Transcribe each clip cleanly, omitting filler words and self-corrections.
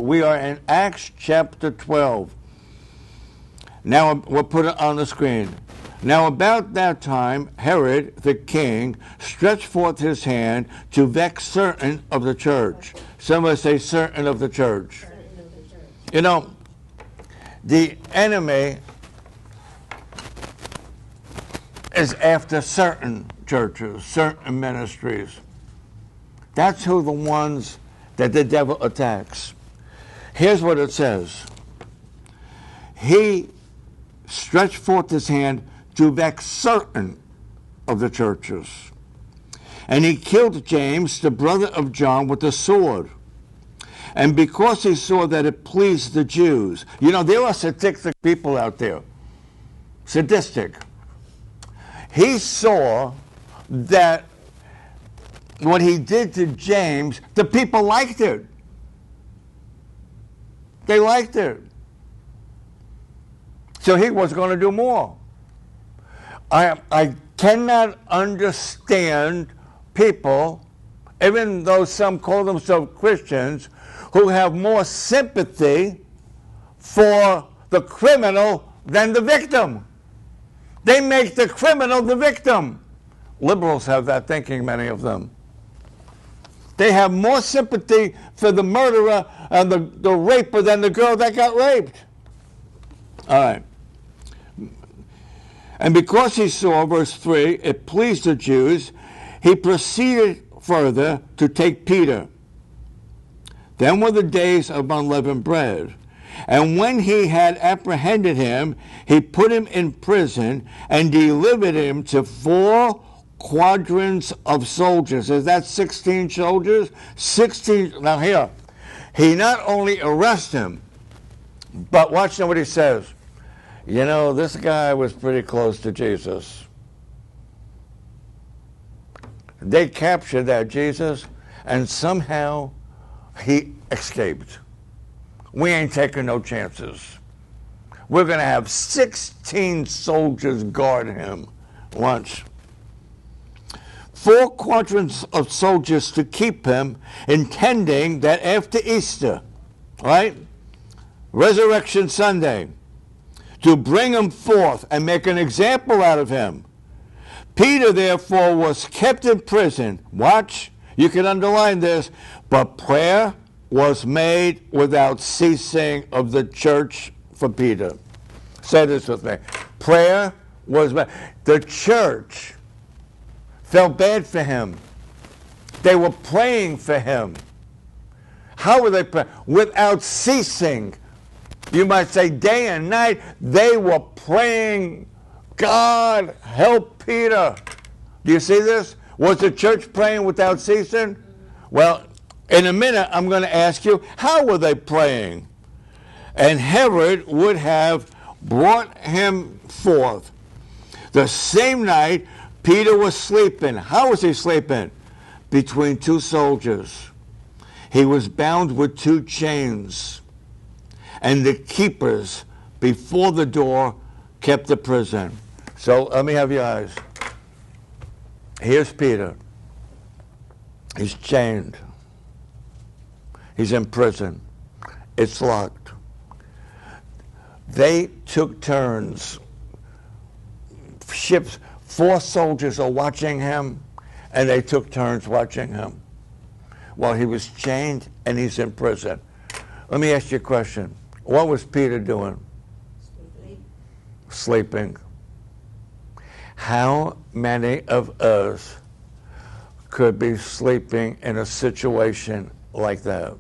We are in Acts chapter 12. Now we'll put it on the screen. Now about that time, Herod the king stretched forth his hand to vex certain of the church. Somebody say certain of the church. You know, the enemy is after certain churches, certain ministries. That's who the ones that the devil attacks. Here's what it says. He stretched forth his hand to vex certain of the churches. And he killed James, the brother of John, with a sword. And because he saw that it pleased the Jews. You know, there are sadistic people out there. Sadistic. He saw that what he did to James, the people liked it. They liked it. So he was going to do more. I cannot understand people, even though some call themselves Christians, who have more sympathy for the criminal than the victim. They make the criminal the victim. Liberals have that thinking, many of them. They have more sympathy for the murderer and the raper than the girl that got raped. All right. And because he saw, verse 3, it pleased the Jews, he proceeded further to take Peter. Then were the days of unleavened bread. And when he had apprehended him, he put him in prison and delivered him to 4 quadrants of soldiers. Is that 16 soldiers? 16. Now here, he not only arrests him, but watch now what he says. You know, this guy was pretty close to Jesus. They captured that Jesus, and somehow he escaped. We ain't taking no chances. We're going to have 16 soldiers guard him. Watch. 4 quadrants of soldiers to keep him, intending that after Easter, right, Resurrection Sunday, to bring him forth and make an example out of him. Peter, therefore, was kept in prison. Watch, you can underline this, but prayer was made without ceasing of the church for Peter. Say this with me. Prayer was made. The church felt bad for him. They were praying for him. How were they praying? Without ceasing. You might say day and night, they were praying, God, help Peter. Do you see this? Was the church praying without ceasing? Well, in a minute, I'm going to ask you, how were they praying? And Herod would have brought him forth. The same night, Peter was sleeping. How was he sleeping? Between 2 soldiers. He was bound with 2 chains. And the keepers before the door kept the prison. So let me have your eyes. Here's Peter. He's chained. He's in prison. It's locked. They took turns. Ships, 4 soldiers are watching him, and they took turns watching him while he was chained and he's in prison. Let me ask you a question. What was Peter doing? Sleeping. How many of us could be sleeping in a situation like that?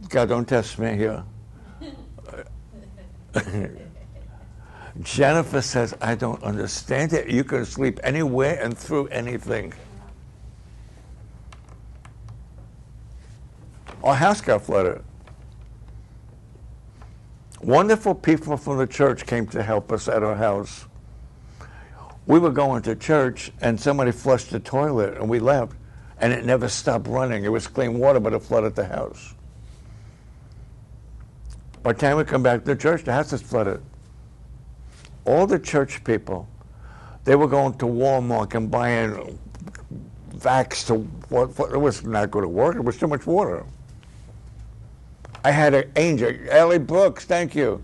God, don't test me here. Jennifer says, I don't understand it. You can sleep anywhere and through anything. Our house got flooded. Wonderful people from the church came to help us at our house. We were going to church and somebody flushed the toilet and we left and it never stopped running. It was clean water, but it flooded the house. By the time we come back to the church, the house is flooded. All the church people, they were going to Walmart and buying vax to what it was not going to work. It was too much water. I had an angel, Ellie Brooks, thank you.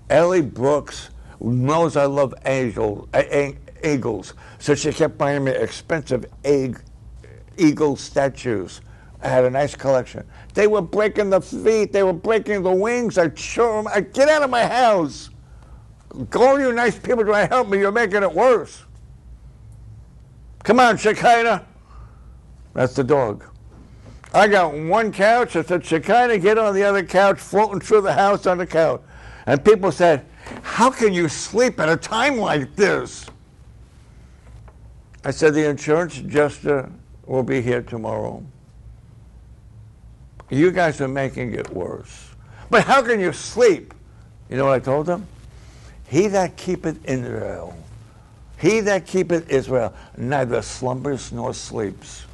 Ellie Brooks knows I love eagles, so she kept buying me expensive eagle statues. I had a nice collection. They were breaking the feet, they were breaking the wings. I'd show them, I'd get out of my house. All you nice people trying to help me, you're making it worse. Come on, Shekinah. That's the dog. I got one couch. I said, Shekinah, get on the other couch, floating through the house on the couch. And people said, how can you sleep at a time like this? I said, the insurance adjuster will be here tomorrow. You guys are making it worse. But how can you sleep? You know what I told them? He that keepeth Israel, he that keepeth Israel, neither slumbers nor sleeps.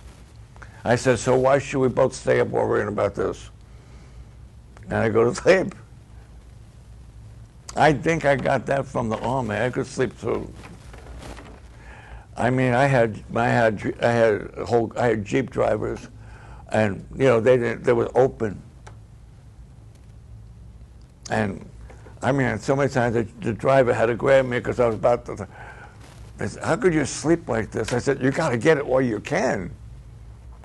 I said, so why should we both stay up worrying about this? And I go to sleep. I think I got that from the army. I could sleep too. I mean, I had Jeep drivers, and you know they were open. And I mean, so many times the driver had to grab me because I was about to. They said, how could you sleep like this? I said, you got to get it while you can.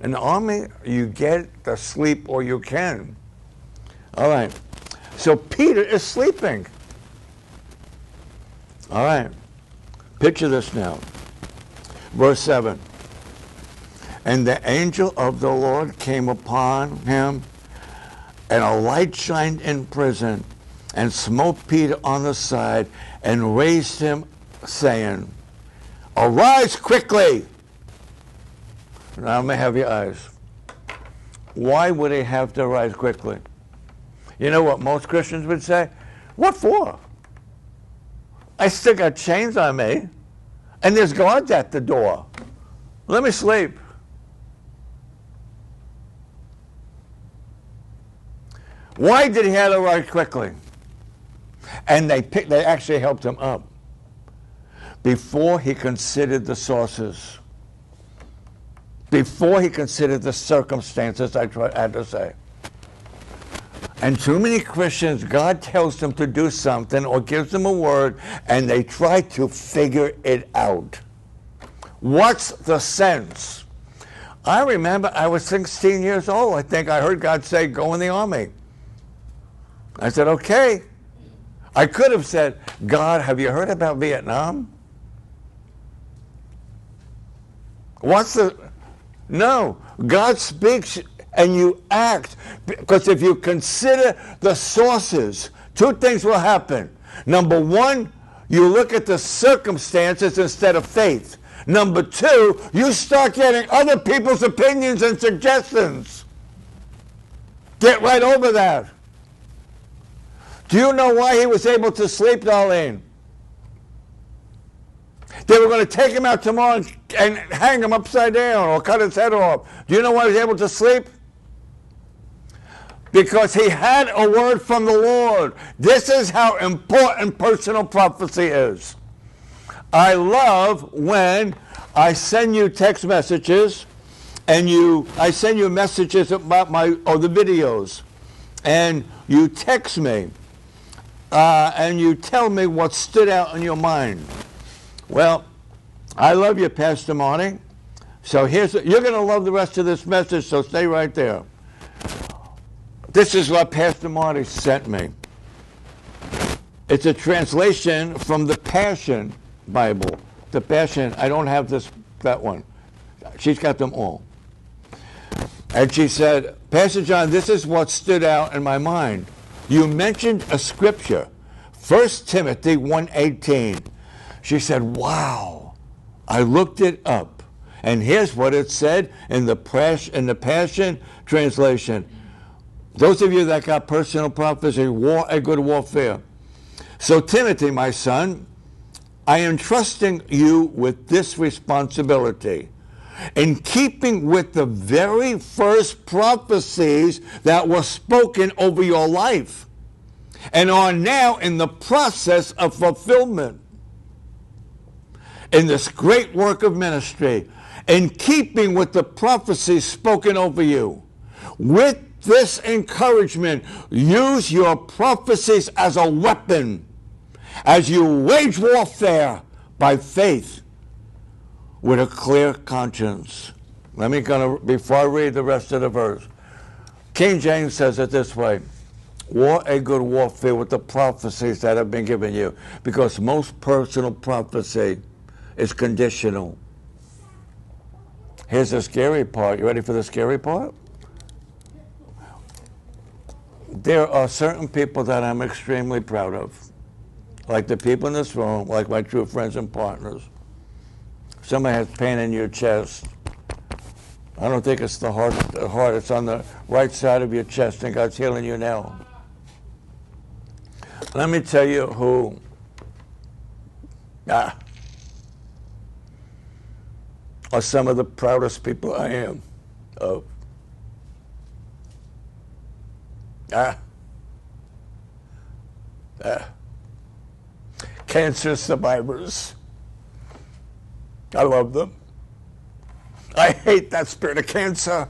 In the army, you get the sleep or you can. All right. So Peter is sleeping. All right. Picture this now. Verse 7. And the angel of the Lord came upon him, and a light shined in prison, and smote Peter on the side, and raised him, saying, arise quickly. Now may have your eyes. Why would he have to rise quickly? You know what most Christians would say? What for? I still got chains on me, and there's guards at the door. Let me sleep. Why did he have to rise quickly? And they actually helped him up before he considered the sources. Before he considered the circumstances, I had to say. And too many Christians, God tells them to do something or gives them a word, and they try to figure it out. What's the sense? I remember I was 16 years old. I think I heard God say, go in the army. I said, okay. I could have said, God, have you heard about Vietnam? No, God speaks and you act. Because if you consider the sources, two things will happen. Number one, you look at the circumstances instead of faith. Number two, you start getting other people's opinions and suggestions. Get right over that. Do you know why he was able to sleep, Darlene? They were going to take him out tomorrow and hang him upside down or cut his head off. Do you know why he was able to sleep? Because he had a word from the Lord. This is how important personal prophecy is. I love when I send you text messages and I send you messages about the videos, and you text me and you tell me what stood out in your mind. Well, I love you, Pastor Marty. So you're going to love the rest of this message, so stay right there. This is what Pastor Marty sent me. It's a translation from the Passion Bible. The Passion, I don't have that one. She's got them all. And she said, Pastor John, this is what stood out in my mind. You mentioned a scripture, 1 Timothy 1:18. She said, wow. I looked it up. And here's what it said in the Passion Translation. Those of you that got personal prophecy, a good warfare. So Timothy, my son, I am trusting you with this responsibility. In keeping with the very first prophecies that were spoken over your life and are now in the process of fulfillment in this great work of ministry. in keeping with the prophecies spoken over you. With this encouragement, use your prophecies as a weapon as you wage warfare by faith with a clear conscience. Before I read the rest of the verse, King James says it this way: war a good warfare with the prophecies that have been given you, because most personal prophecy is conditional. Here's the scary part. You ready for the scary part? There are certain people that I'm extremely proud of, like the people in this room, like my true friends and partners. Somebody has pain in your chest. I don't think it's the heart. It's on the right side of your chest, and God's healing you now. Let me tell you who are some of the proudest people I am of. Cancer survivors. I love them. I hate that spirit of cancer.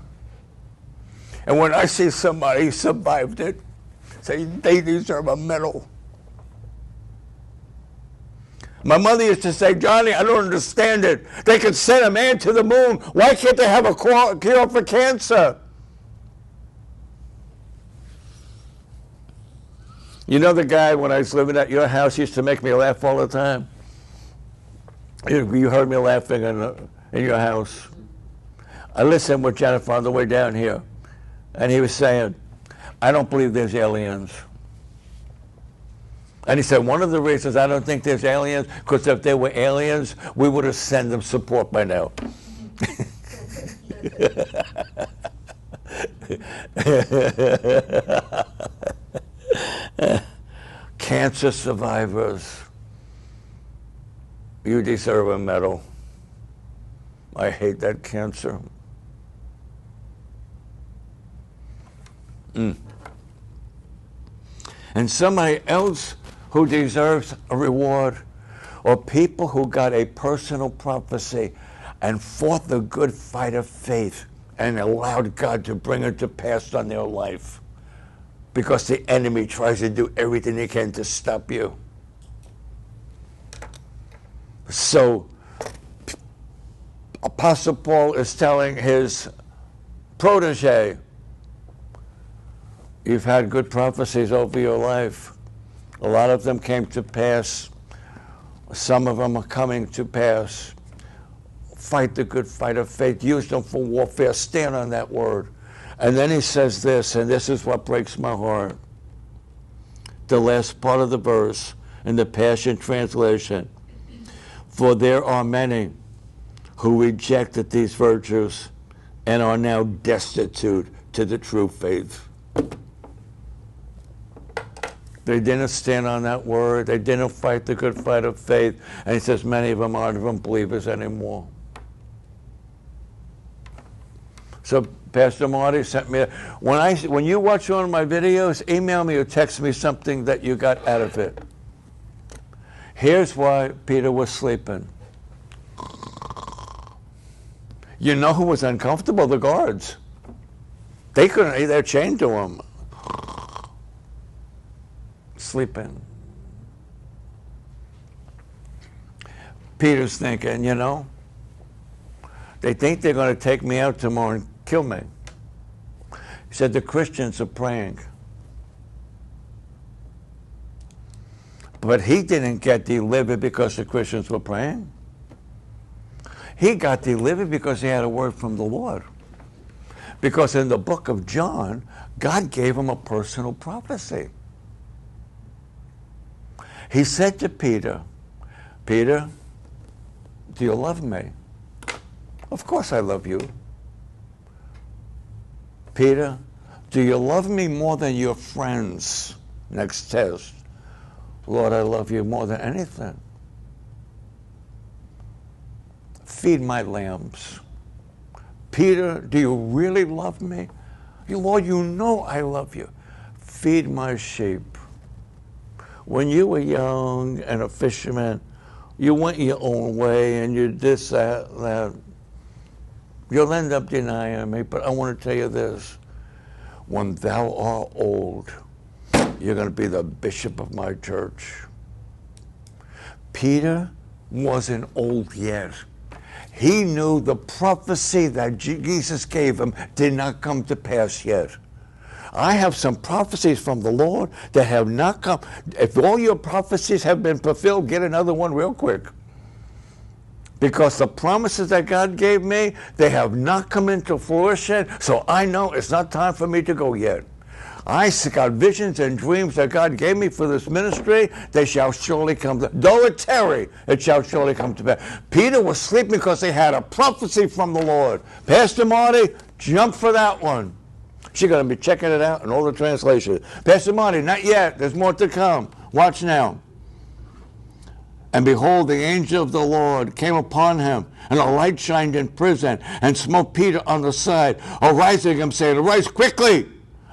And when I see somebody who survived it, say they deserve a medal. My mother used to say, Johnny, I don't understand it. They could send a man to the moon. Why can't they have a cure for cancer? You know the guy, when I was living at your house, used to make me laugh all the time? You heard me laughing in your house. I listened with Jennifer on the way down here, and he was saying, I don't believe there's aliens. And he said, one of the reasons I don't think there's aliens, because if there were aliens, we would have sent them support by now. Cancer survivors, you deserve a medal. I hate that cancer. And somebody else who deserves a reward, or people who got a personal prophecy and fought the good fight of faith and allowed God to bring it to pass on their life, because the enemy tries to do everything he can to stop you. So Apostle Paul is telling his protege, you've had good prophecies over your life. A lot of them came to pass. Some of them are coming to pass. Fight the good fight of faith. Use them for warfare. Stand on that word. And then he says this, and this is what breaks my heart. The last part of the verse in the Passion Translation. For there are many who rejected these virtues and are now destitute to the true faith. They didn't stand on that word. They didn't fight the good fight of faith. And he says many of them aren't even believers anymore. So Pastor Marty sent me, when you watch one of my videos, email me or text me something that you got out of it. Here's why Peter was sleeping. You know who was uncomfortable? The guards. They couldn't eat, they're chained to him. Sleeping. Peter's thinking, you know, they think they're going to take me out tomorrow and kill me. He said the Christians are praying. But he didn't get delivered because the Christians were praying. He got delivered because he had a word from the Lord. Because in the book of John, God gave him a personal prophecy. He said to Peter, Peter, do you love me? Of course I love you. Peter, do you love me more than your friends? Next test. Lord, I love you more than anything. Feed my lambs. Peter, do you really love me? Lord, you know I love you. Feed my sheep. When you were young and a fisherman, you went your own way and you this, that, that. You'll end up denying me, but I want to tell you this. When thou art old, you're going to be the bishop of my church. Peter wasn't old yet. He knew the prophecy that Jesus gave him did not come to pass yet. I have some prophecies from the Lord that have not come. If all your prophecies have been fulfilled, get another one real quick. Because the promises that God gave me, they have not come into fruition, so I know it's not time for me to go yet. I got visions and dreams that God gave me for this ministry. They shall surely come to, though it tarry, it shall surely come to pass. Peter was sleeping because he had a prophecy from the Lord. Pastor Marty, jump for that one. She's going to be checking it out in all the translations. Pastor Marty, not yet. There's more to come. Watch now. And behold, the angel of the Lord came upon him, and a light shined in prison, and smote Peter on the side, arising him, saying, Arise quickly.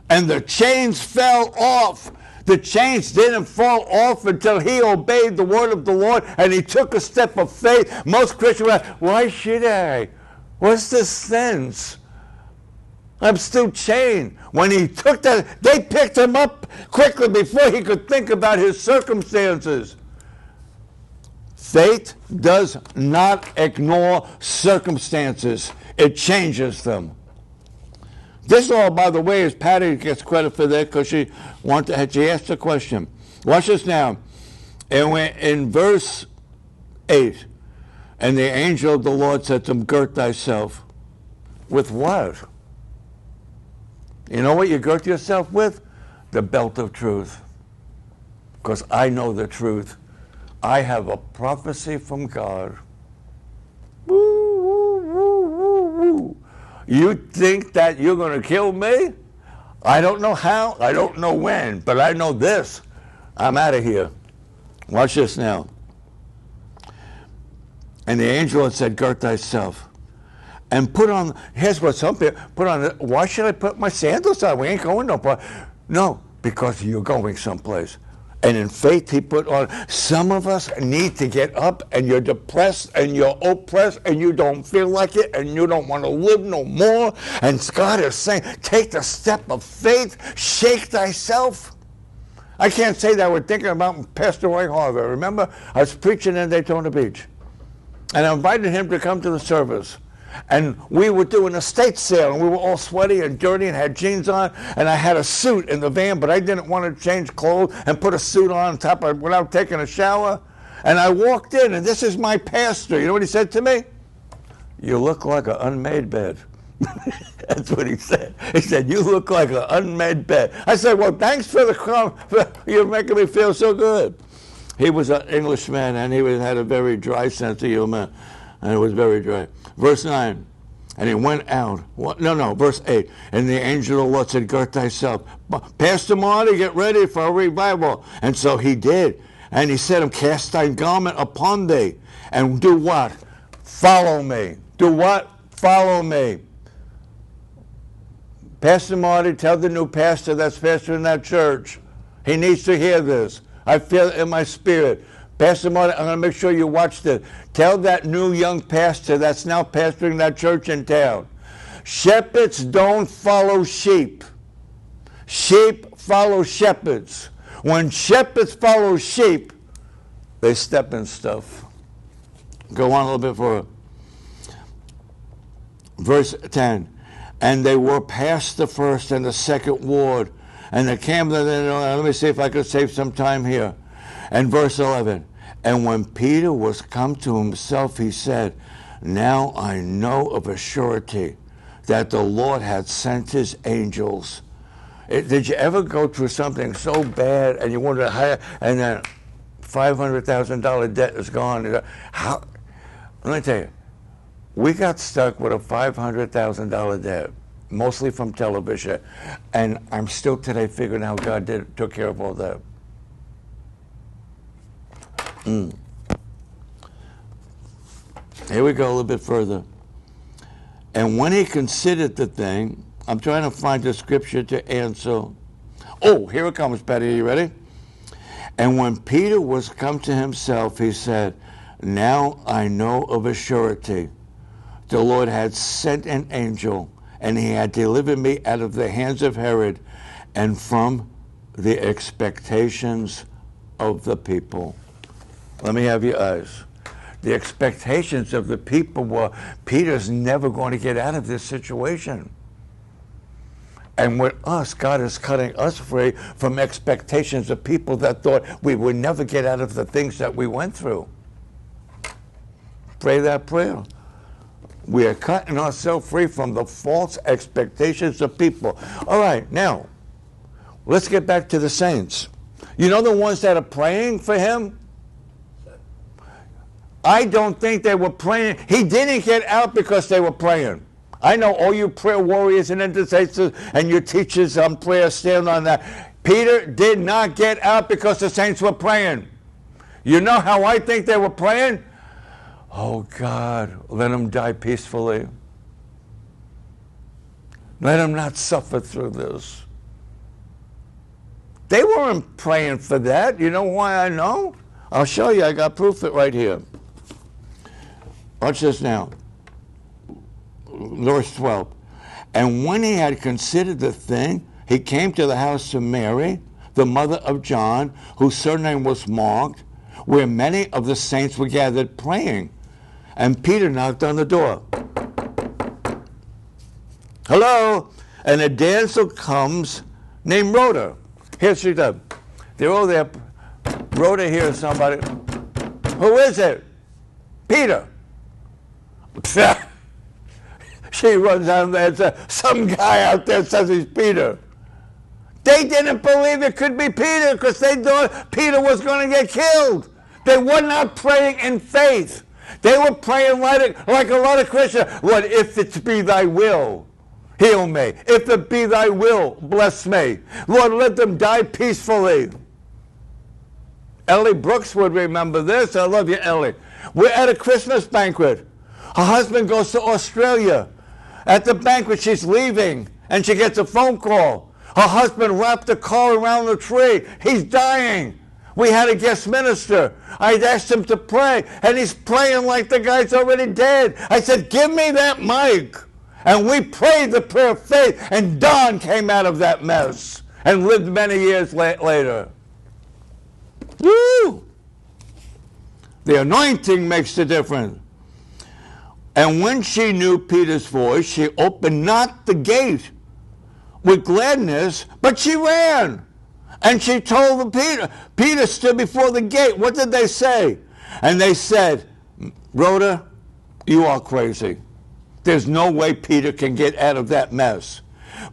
And the chains fell off. The chains didn't fall off until he obeyed the word of the Lord, and he took a step of faith. Most Christians are like, why should I? What's the sense? I'm still chained. When he took that, they picked him up quickly before he could think about his circumstances. Faith does not ignore circumstances. It changes them. This all, by the way, is Patty gets credit for that because she asked a question. Watch this now. And in verse 8, and the angel of the Lord said to him, Girt thyself. With what? You know what you girt yourself with? The belt of truth. Because I know the truth. I have a prophecy from God. Woo, woo, woo, woo, woo. You think that you're going to kill me? I don't know how, I don't know when, but I know this. I'm out of here. Watch this now. And the angel had said, Girt thyself. And put on, here's what some people put on, why should I put my sandals on? We ain't going no place. No, because you're going someplace. And in faith, he put on, some of us need to get up and you're depressed and you're oppressed and you don't feel like it and you don't want to live no more. And God is saying, take the step of faith, shake thyself. I can't say that we're thinking about Pastor Roy Harvey. Remember, I was preaching in Daytona Beach. And I invited him to come to the service. And we were doing a estate sale, and we were all sweaty and dirty and had jeans on, and I had a suit in the van, but I didn't want to change clothes and put a suit on top of without taking a shower. And I walked in, and this is my pastor. You know what he said to me? You look like an unmade bed. That's what he said. He said, you look like an unmade bed. I said, well, thanks for the compliment. You're making me feel so good. He was an Englishman, and he had a very dry sense of humor, and it was very dry. Verse 9, and he went out. Verse 8. And the angel of the Lord said, Girt thyself. Pastor Marty, get ready for a revival. And so he did. And he said, Cast thy garment upon thee. And do what? Follow me. Do what? Follow me. Pastor Marty, tell the new pastor that's pastoring that church. He needs to hear this. I feel it in my spirit. Pastor Marty, I'm going to make sure you watch this. Tell that new young pastor that's now pastoring that church in town. Shepherds don't follow sheep. Sheep follow shepherds. When shepherds follow sheep, they step in stuff. Go on a little bit further. Verse 10. And they were past the first and the second ward. And the camp, let me see if I could save some time here. And verse 11. And when Peter was come to himself, he said, Now I know of a surety that the Lord had sent his angels. Did you ever go through something so bad and you wanted to hire, and then $500,000 debt is gone? How? Let me tell you, we got stuck with a $500,000 debt, mostly from television, and I'm still today figuring out how God took care of all that. Here we go a little bit further. And when he considered the thing, I'm trying to find the scripture to answer. Oh, here it comes, Patty. Are you ready? And when Peter was come to himself, he said, Now I know of a surety the Lord had sent an angel, and he had delivered me out of the hands of Herod and from the expectations of the people. Let me have your eyes. The expectations of the people were, Peter's never going to get out of this situation. And with us, God is cutting us free from expectations of people that thought we would never get out of the things that we went through. Pray that prayer. We are cutting ourselves free from the false expectations of people. All right, now, let's get back to the saints. You know the ones that are praying for him? I don't think they were praying. He didn't get out because they were praying. I know all you prayer warriors and intercessors and your teachers on prayer stand on that. Peter did not get out because the saints were praying. You know how I think they were praying? Oh God, let him die peacefully. Let him not suffer through this. They weren't praying for that. You know why I know? I'll show you. I got proof of it right here. Watch this now. Verse 12. And when he had considered the thing, he came to the house of Mary, the mother of John, whose surname was Mark, where many of the saints were gathered praying. And Peter knocked on the door. Hello? And a damsel comes named Rhoda. Here she does. They're all there. Rhoda hears somebody. Who is it? Peter. She runs out there and says, some guy out there says he's Peter. They didn't believe it could be Peter because they thought Peter was going to get killed. They were not praying in faith. They were praying like a lot of Christians. Lord, if it be thy will, heal me. If it be thy will, bless me. Lord, let them die peacefully. Ellie Brooks would remember this. I love you, Ellie. We're at a Christmas banquet. Her husband goes to Australia. At the banquet, she's leaving, and she gets a phone call. Her husband wrapped the car around the tree. He's dying. We had a guest minister. I'd asked him to pray, and he's praying like the guy's already dead. I said, give me that mic. And we prayed the prayer of faith, and Don came out of that mess and lived many years later. Woo! The anointing makes the difference. And when she knew Peter's voice, she opened not the gate with gladness, but she ran. And she told Peter stood before the gate. What did they say? And they said, Rhoda, you are crazy. There's no way Peter can get out of that mess.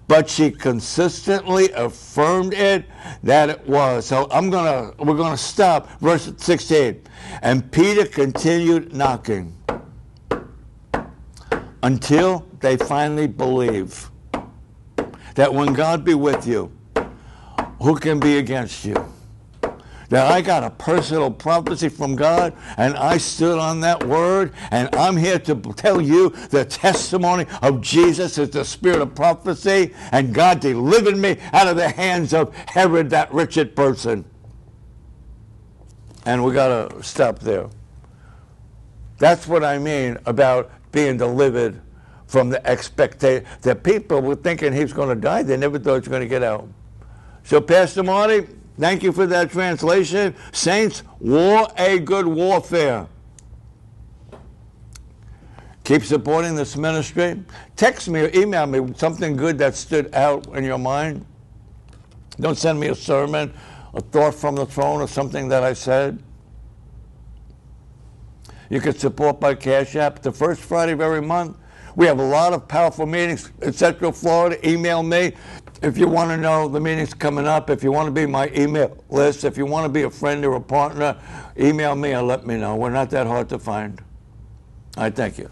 But she consistently affirmed it that it was. So we're gonna stop, verse 16. And Peter continued knocking until they finally believe that when God be with you, who can be against you? That I got a personal prophecy from God, and I stood on that word, and I'm here to tell you the testimony of Jesus is the spirit of prophecy, and God delivered me out of the hands of Herod, that wretched person. And we got to stop there. That's what I mean about being delivered from the expectation. The people were thinking he's going to die. They never thought he was going to get out. So, Pastor Marty, thank you for that translation. Saints, war a good warfare. Keep supporting this ministry. Text me or email me something good that stood out in your mind. Don't send me a sermon, a thought from the throne, or something that I said. You can support by Cash App. The first Friday of every month, we have a lot of powerful meetings in Central Florida. Email me if you want to know the meetings coming up. If you want to be my email list, if you want to be a friend or a partner, email me and let me know. We're not that hard to find. I thank you.